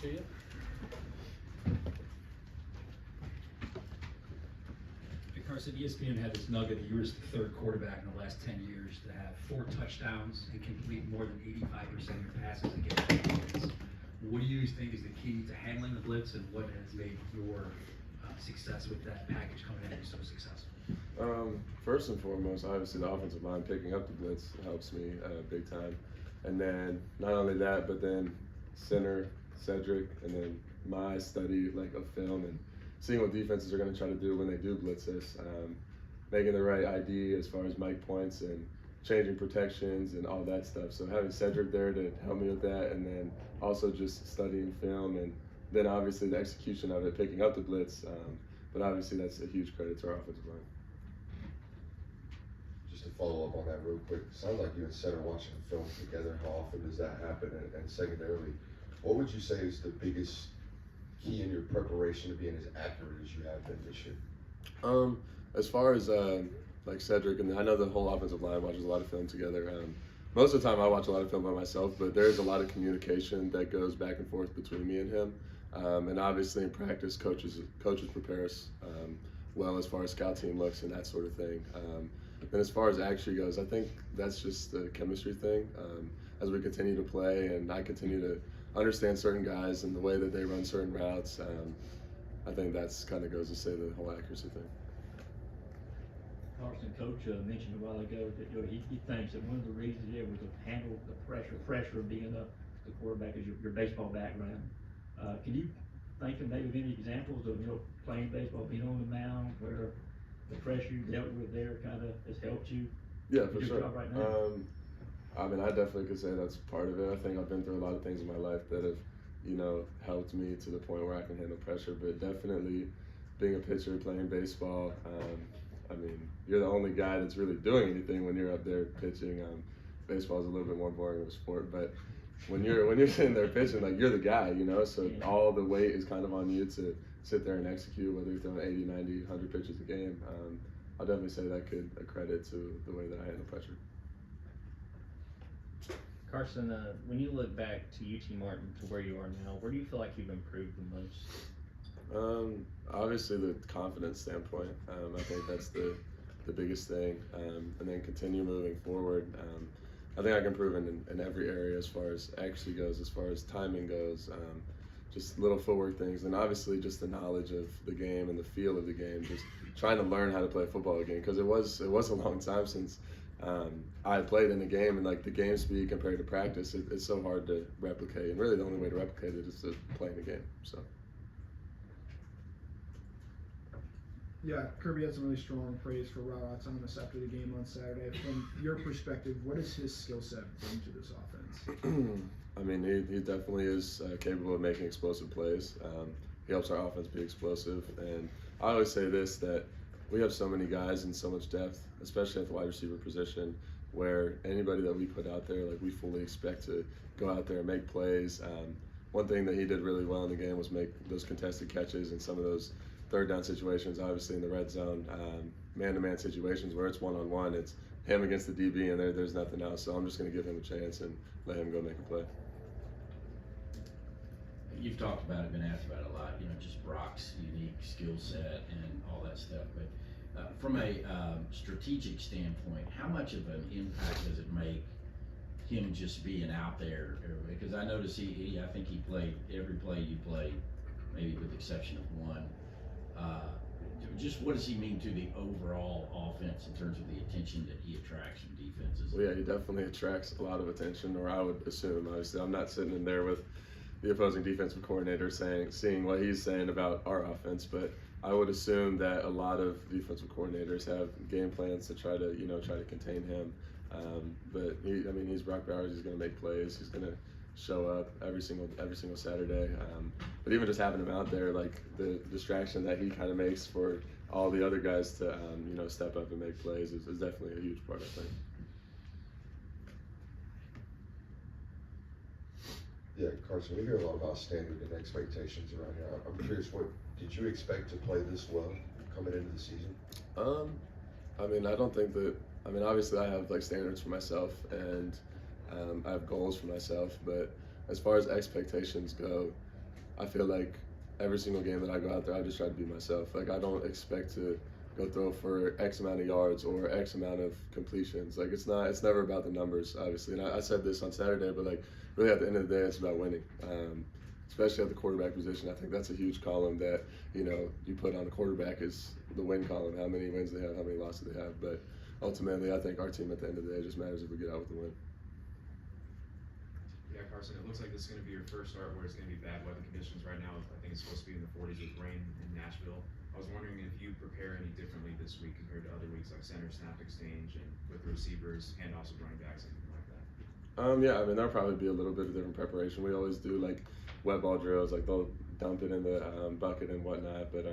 to you. Hey, Carson, ESPN had this nugget that you were the third quarterback in the last 10 years to have 4 touchdowns and complete more than 85% of your passes against the Blitz. What do you think is the key to handling the Blitz, and what has made your success with that package coming in so successful? First and foremost, obviously the offensive line picking up the blitz helps me big time. And then not only that, but then center, Cedric, and then my study of film and seeing what defenses are going to try to do when they do blitz us, making the right ID as far as Mike points and changing protections and all that stuff. So having Cedric there to help me with that, and then also just studying film, and then obviously the execution of it, picking up the blitz. But obviously that's a huge credit to our offensive line. Just to follow up on that real quick, sounds like you and Center watching film together. How often does that happen? And secondarily, what would you say is the biggest key in your preparation to being as accurate as you have been this year? As far as like Cedric, and I know the whole offensive line watches a lot of film together. Most of the time I watch a lot of film by myself, but there's a lot of communication that goes back and forth between me and him. And obviously in practice, coaches prepare us well as far as scout team looks and that sort of thing. And as far as actually goes, I think that's just a chemistry thing. As we continue to play and I continue to understand certain guys and the way that they run certain routes, I think that's kind of goes to say the whole accuracy thing. Carson, Coach mentioned a while ago that he thinks that one of the reasons he able to handle the pressure of being the quarterback is your baseball background. Can you think of maybe any examples of playing baseball, being on the mound, where the pressure you dealt with there kind of has helped you? Yeah, for your sure. job right now? I mean, I definitely could say that's part of it. I think I've been through a lot of things in my life that have, helped me to the point where I can handle pressure. But definitely being a pitcher, playing baseball, I mean, you're the only guy that's really doing anything when you're up there pitching. Baseball is a little bit more boring of a sport, but when you're sitting there pitching, you're the guy, so all the weight is kind of on you to sit there and execute, whether you're throwing 80, 90, 100 pitches a game. I'll definitely say that could accredit to the way that I handle pressure. Carson, when you look back to UT Martin to where you are now, where do you feel like you've improved the most? Obviously the confidence standpoint. I think that's the biggest thing, and then continue moving forward. I think I can improve in every area as far as accuracy goes, as far as timing goes, just little footwork things, and obviously just the knowledge of the game and the feel of the game, just trying to learn how to play football again, because it was a long time since I played in a game, and the game speed compared to practice, it's so hard to replicate, and really the only way to replicate it is to play in the game. So. Yeah, Kirby had some really strong praise for Routes on us after the game on Saturday. From your perspective, what does his skill set bring to this offense? I mean, he definitely is capable of making explosive plays. He helps our offense be explosive, and I always say this, that we have so many guys and so much depth, especially at the wide receiver position, where anybody that we put out there, we fully expect to go out there and make plays. One thing that he did really well in the game was make those contested catches and some of those third down situations, obviously in the red zone, man-to-man situations where it's one-on-one, it's him against the DB and there's nothing else. So I'm just going to give him a chance and let him go make a play. You've talked about it, been asked about it a lot, just Brock's unique skill set and all that stuff. But from a strategic standpoint, how much of an impact does it make him just being out there? Because I noticed I think he played every play you played, maybe with the exception of one. Just what does he mean to the overall offense in terms of the attention that he attracts from defenses? Well, yeah, he definitely attracts a lot of attention, or I would assume. Obviously, I'm not sitting in there with the opposing defensive coordinator seeing what he's saying about our offense, but I would assume that a lot of defensive coordinators have game plans to try to contain him. But he's Brock Bowers. He's going to make plays. He's going to show up every single Saturday. But even just having him out there, the distraction that he kind of makes for all the other guys to step up and make plays is definitely a huge part, I think. Yeah, Carson, we hear a lot about standard and expectations around here. I'm curious, what did you expect to play this well coming into the season? I don't think that. Obviously, I have standards for myself, and I have goals for myself. But as far as expectations go, I feel like every single game that I go out there, I just try to be myself. Like, I don't expect to go throw for X amount of yards or X amount of completions. Like, it's never about the numbers, obviously. And I said this on Saturday, but like, really at the end of the day, it's about winning. Especially at the quarterback position. I think that's a huge column that, you know, you put on a quarterback is the win column, how many wins they have, how many losses they have. But ultimately, I think our team at the end of the day just matters if we get out with the win. Yeah, Carson, it looks like this is going to be your first start where it's going to be bad weather conditions right now. I think it's supposed to be in the 40s with rain in Nashville. I was wondering if you prepare any differently this week compared to other weeks, like center snap exchange and with the receivers, handoffs with running backs, anything like that. Yeah, I mean, there'll probably be a little bit of different preparation. We always do like wet ball drills, like they'll dump it in the bucket and whatnot. But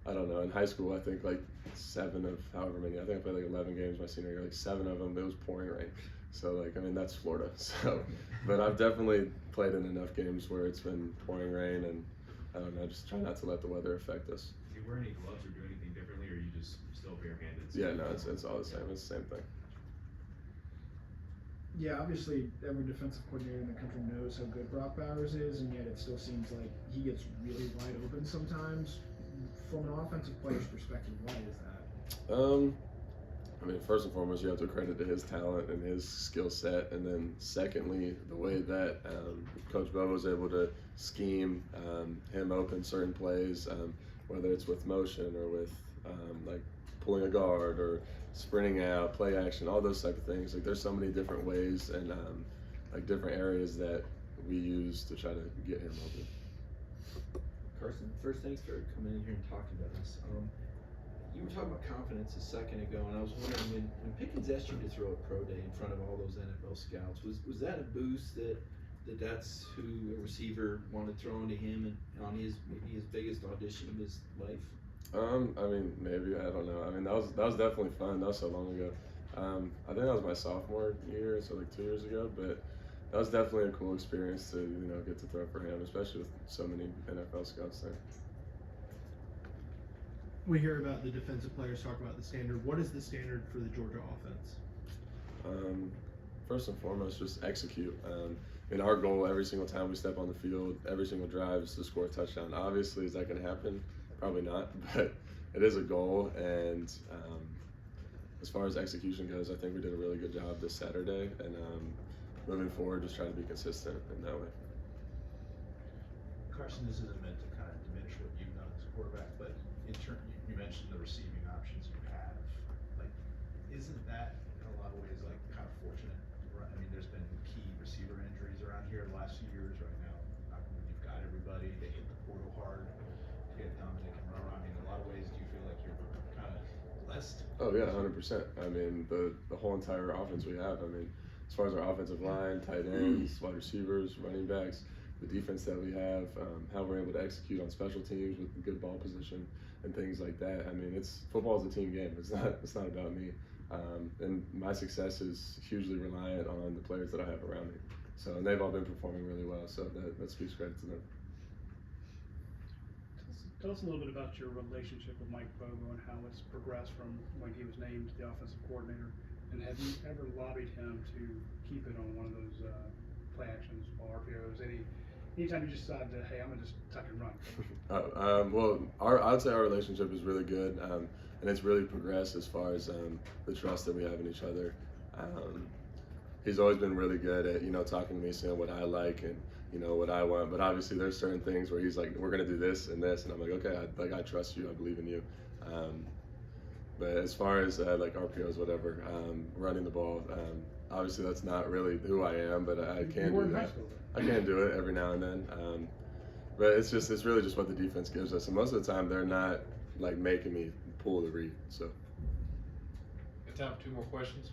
I don't know. In high school, I think like 7 of however many. I think I played like 11 games my senior year. Like 7 of them, it was pouring rain. So like, I mean, that's Florida. So, but I've definitely played in enough games where it's been pouring rain, and I don't know. Just try not to let the weather affect us. Do you wear any gloves or do anything differently, or are you just still barehanded? Yeah, no, it's all the same. It's the same thing. Yeah, obviously every defensive coordinator in the country knows how good Brock Bowers is, and yet it still seems like he gets really wide open sometimes. From an offensive player's perspective, why is that? I mean, first and foremost, you have to credit to his talent and his skill set, and then secondly, the way that Coach Bobo was able to scheme him open certain plays, whether it's with motion or with like pulling a guard or sprinting out, play action, all those type of things. Like, there's so many different ways and like different areas that we use to try to get him open. Carson, first, thanks for coming in here and talking to us. You were talking about confidence a second ago, and I was wondering when Pickens asked you to throw a pro day in front of all those NFL scouts, was that a boost that's who a receiver wanted thrown to him and on maybe his biggest audition of his life? I mean, maybe, I don't know. I mean, that was definitely fun. That was so long ago. I think that was my sophomore year, so like 2 years ago. But that was definitely a cool experience to, you know, get to throw for him, especially with so many NFL scouts there. We hear about the defensive players talk about the standard. What is the standard for the Georgia offense? First and foremost, just execute. And our goal every single time we step on the field, every single drive, is to score a touchdown. Obviously, is that going to happen? Probably not, but it is a goal. And as far as execution goes, I think we did a really good job this Saturday. And moving forward, just try to be consistent in that way. Carson, this isn't meant to kind of diminish what you've done as a quarterback, but in turn, you mentioned the receiving options you have. Like, isn't that in a lot of ways like kind of fortunate? I mean, there's been key receiver injuries around here the last few years. Right now, you've got everybody. They hit the portal hard to get Dominic and run around. I mean, in a lot of ways, do you feel like you're kind of blessed? Oh yeah, 100%. I mean, the whole entire offense we have. I mean, as far as our offensive line, tight ends, wide receivers, running backs, the defense that we have, how we're able to execute on special teams with good ball position and things like that. I mean, football is a team game. It's not about me. And my success is hugely reliant on the players that I have around me. So, and they've all been performing really well. So that speaks credit to them. Tell us a little bit about your relationship with Mike Bobo and how it's progressed from when he was named the offensive coordinator. And have you ever lobbied him to keep it on one of those play actions, ball RPOs? Anytime you just decide that, hey, I'm gonna just tuck and run. Well, I'd say our relationship is really good, and it's really progressed as far as the trust that we have in each other. He's always been really good at, you know, talking to me, saying what I like and, you know, what I want. But obviously, there's certain things where he's like, we're gonna do this and this, and I'm like, okay, I trust you, I believe in you. But as far as like RPOs, whatever, running the ball, obviously that's not really who I am, but I can do that. I can do it every now and then. But it's really just what the defense gives us. And most of the time, they're not like making me pull the read. So. Got time for 2 more questions.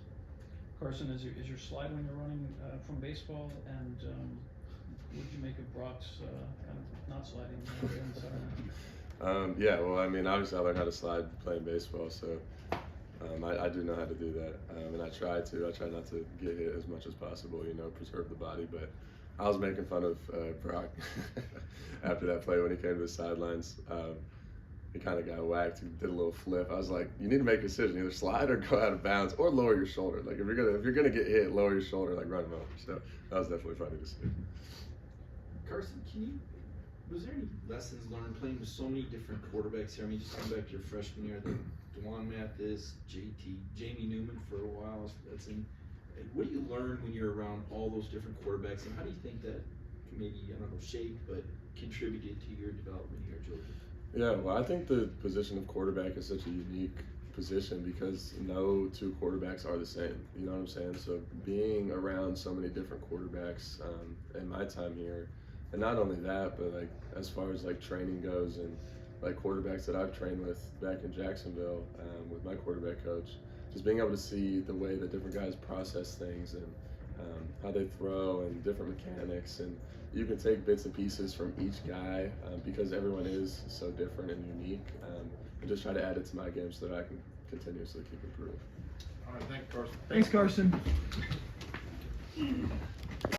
Carson, is your slide when you're running from baseball, and what did you make of Brock's kind of not sliding inside? Yeah, well, I mean, obviously I learned how to slide playing baseball, so I do know how to do that, and I try not to get hit as much as possible, you know, preserve the body. But I was making fun of Brock after that play when he came to the sidelines. He kind of got whacked. He did a little flip. I was like, you need to make a decision: either slide or go out of bounds, or lower your shoulder. Like if you're gonna get hit, lower your shoulder, like run him over. So that was definitely funny to see. Carson, can you Was there any lessons learned playing with so many different quarterbacks here? I mean, just going back to your freshman year, the Dewan Mathis, Jamie Newman for a while. What do you learn when you're around all those different quarterbacks, and how do you think that maybe, I don't know, shaped, but contributed to your development here at Georgia? Yeah, well, I think the position of quarterback is such a unique position because no two quarterbacks are the same. You know what I'm saying? So being around so many different quarterbacks in my time here, and not only that, but like as far as like training goes and like quarterbacks that I've trained with back in Jacksonville with my quarterback coach, just being able to see the way that different guys process things and how they throw and different mechanics, and you can take bits and pieces from each guy because everyone is so different and unique, and just try to add it to my game so that I can continuously keep improving. All right, thank you, Carson. Thanks, Carson.